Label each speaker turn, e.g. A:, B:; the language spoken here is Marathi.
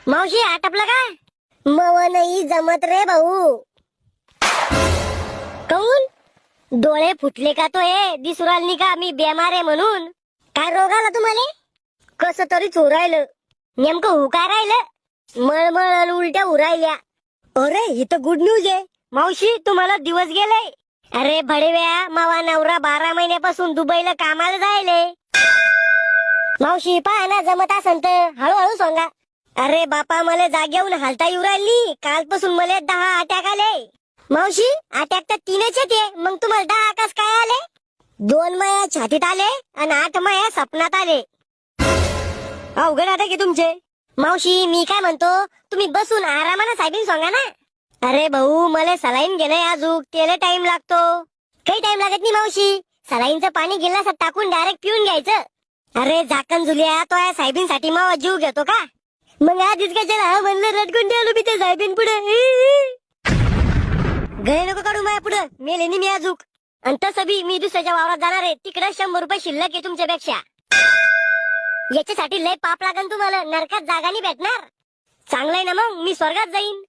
A: मावशी आटपलं काय? मव नाही जमत रे भाऊ. काऊन? डोळे फुटले का तो हे दिसुराल नाही का मी बेमार आहे म्हणून? काय रोग आला तुम्हाला? कसं तरी चोरायलं. नेमकं होऊ काय राहिलं? मळमळ आणि उलट्या उरायल्या. अरे ही तर गुड न्यूज आहे. मावशी तुम्हाला दिवस गेले. अरे भडव्या मावा नवरा 12 महिन्यापासून दुबईला कामाला जायले. मावशी पहा ना जमत असन तर हळूहळू सांगा. अरे बापा मला जागेहून हालता येऊ राहिली. कालपासून मला 10 अटॅक आले. मावशी अटॅक तर 3च येते मग तुम्हाला 10 आकाश काय आले? 2 माया छातीत आले आणि 8 माया सपनात आले. अवघड आता की तुमचे. मावशी मी काय म्हणतो तुम्ही बसून आरामानं साहेबीन सांगा ना. अरे भाऊ मला सलाईन घेणं अजून त्याला टाइम लागतो. काही टाइम लागत नाही मावशी. सलाईनचं पाणी गिलासात टाकून डायरेक्ट पिऊन घ्यायचं. अरे झाकण झुलिया तो या साहेबींसाठी मावा जीव घेतो का? मग आधीच का चला म्हणलं रडकुंडी आलो मी त्या साहेबीन पुढे. गळे नको काढू माझ्या पुढं मेले नाही मी अजूक. आणि तसं बी मी दुसऱ्याच्या वावरात जाणार आहे तिकडे 100 रुपये शिल्लक आहे तुमच्यापेक्षा. याच्यासाठी लय पाप लागन तुम्हाला नरकात जागा नाही भेटणार. चांगलंय ना मग मी स्वर्गात जाईन.